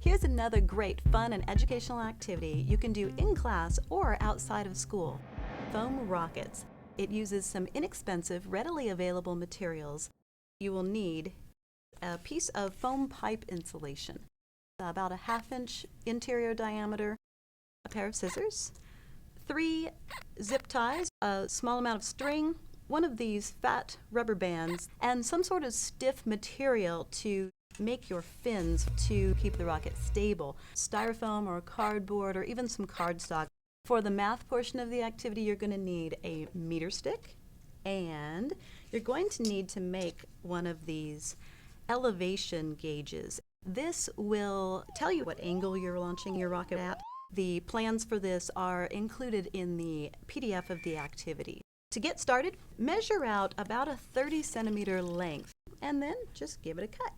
Here's another great fun and educational activity you can do in class or outside of school. Foam rockets. It uses some inexpensive, readily available materials. You will need a piece of foam pipe insulation, about a 1/2 inch interior diameter, a pair of scissors, 3 zip ties, a small amount of string, one of these fat rubber bands, and some sort of stiff material to make your fins to keep the rocket stable. Styrofoam or cardboard or even some cardstock. For the math portion of the activity, you're going to need a meter stick, and you're going to need to make one of these elevation gauges. This will tell you what angle you're launching your rocket at. The plans for this are included in the PDF of the activity. To get started, measure out about a 30-centimeter length and then just give it a cut.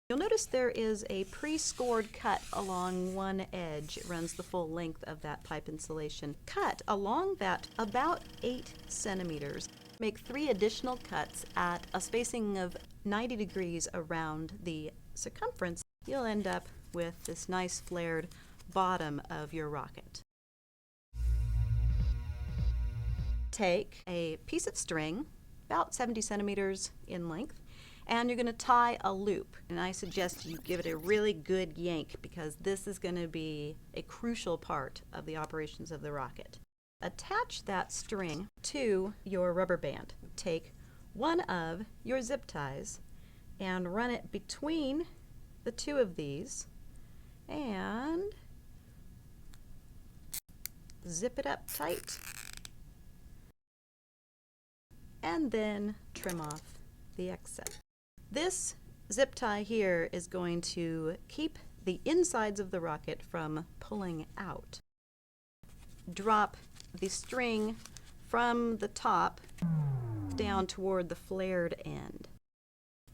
You'll notice there is a pre-scored cut along one edge. It runs the full length of that pipe insulation. Cut along that about 8 centimeters. Make 3 additional cuts at a spacing of 90 degrees around the circumference. You'll end up with this nice flared bottom of your rocket. Take a piece of string, about 70 centimeters in length, and you're going to tie a loop. And I suggest you give it a really good yank because this is going to be a crucial part of the operations of the rocket. Attach that string to your rubber band. Take one of your zip ties and run it between the 2 of these and zip it up tight and then trim off the excess. This zip tie here is going to keep the insides of the rocket from pulling out. Drop the string from the top down toward the flared end.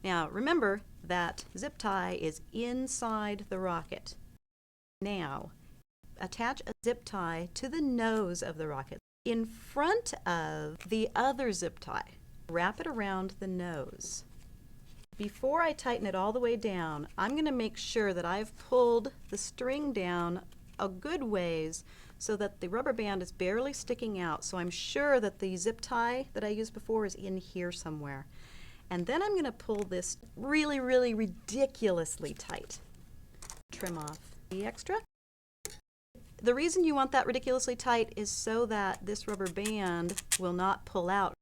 Now remember that zip tie is inside the rocket. Now attach a zip tie to the nose of the rocket in front of the other zip tie. Wrap it around the nose. Before I tighten it all the way down, I'm going to make sure that I've pulled the string down a good ways so that the rubber band is barely sticking out. So I'm sure that the zip tie that I used before is in here somewhere. And then I'm going to pull this really, really ridiculously tight. Trim off the extra. The reason you want that ridiculously tight is so that this rubber band will not pull out.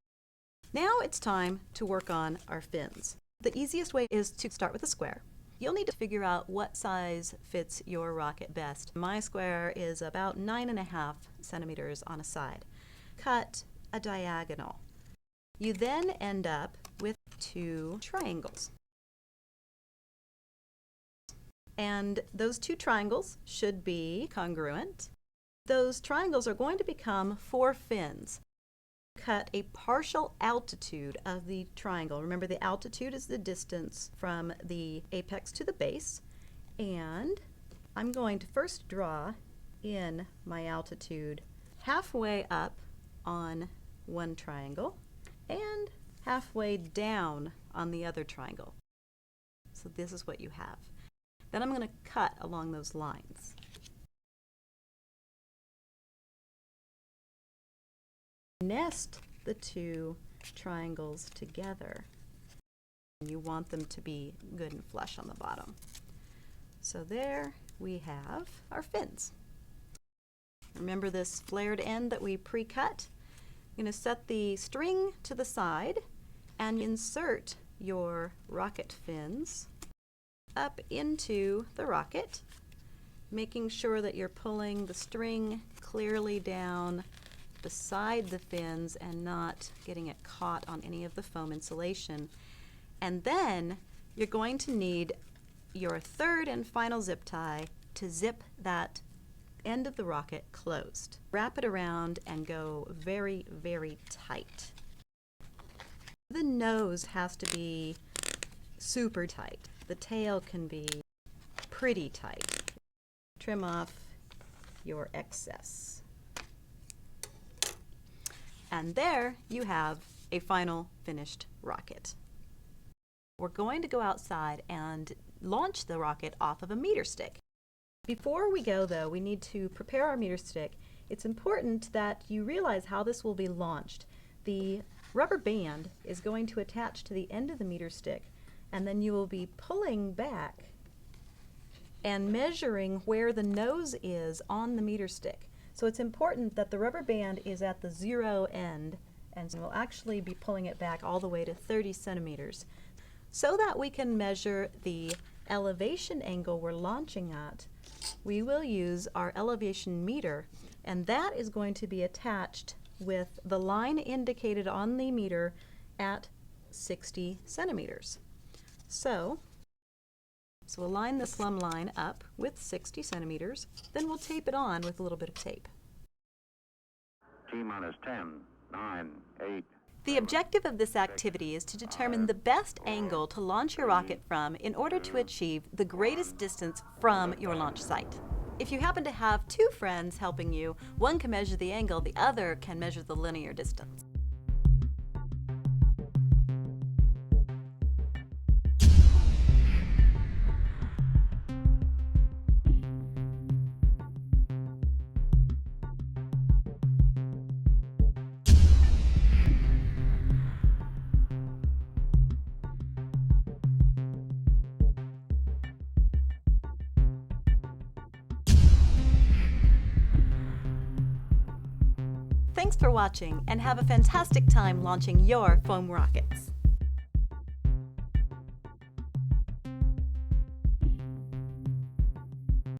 Now it's time to work on our fins. The easiest way is to start with a square. You'll need to figure out what size fits your rocket best. My square is about 9.5 centimeters on a side. Cut a diagonal. You then end up with 2 triangles. And those 2 triangles should be congruent. Those triangles are going to become 4 fins. Cut a partial altitude of the triangle. Remember, the altitude is the distance from the apex to the base. And I'm going to first draw in my altitude halfway up on one triangle and halfway down on the other triangle. So this is what you have. Then I'm going to cut along those lines. Nest the 2 triangles together. You want them to be good and flush on the bottom. So there we have our fins. Remember this flared end that we pre-cut? You're going to set the string to the side and insert your rocket fins up into the rocket, making sure that you're pulling the string clearly down beside the fins and not getting it caught on any of the foam insulation. And then you're going to need your 3rd and final zip tie to zip that end of the rocket closed. Wrap it around and go very, very tight. The nose has to be super tight. The tail can be pretty tight. Trim off your excess. And there you have a final finished rocket. We're going to go outside and launch the rocket off of a meter stick. Before we go though, we need to prepare our meter stick. It's important that you realize how this will be launched. The rubber band is going to attach to the end of the meter stick, and then you will be pulling back and measuring where the nose is on the meter stick. So it's important that the rubber band is at the 0 end, and we'll actually be pulling it back all the way to 30 centimeters. So that we can measure the elevation angle we're launching at, we will use our elevation meter, and that is going to be attached with the line indicated on the meter at 60 centimeters. So we'll line the slum line up with 60 centimeters, then we'll tape it on with a little bit of tape. T-minus 10, 9, 8. The objective of this activity is to determine the best angle to launch your rocket from in order to achieve the greatest distance from your launch site. If you happen to have two friends helping you, one can measure the angle, the other can measure the linear distance. Thanks for watching, and have a fantastic time launching your foam rockets.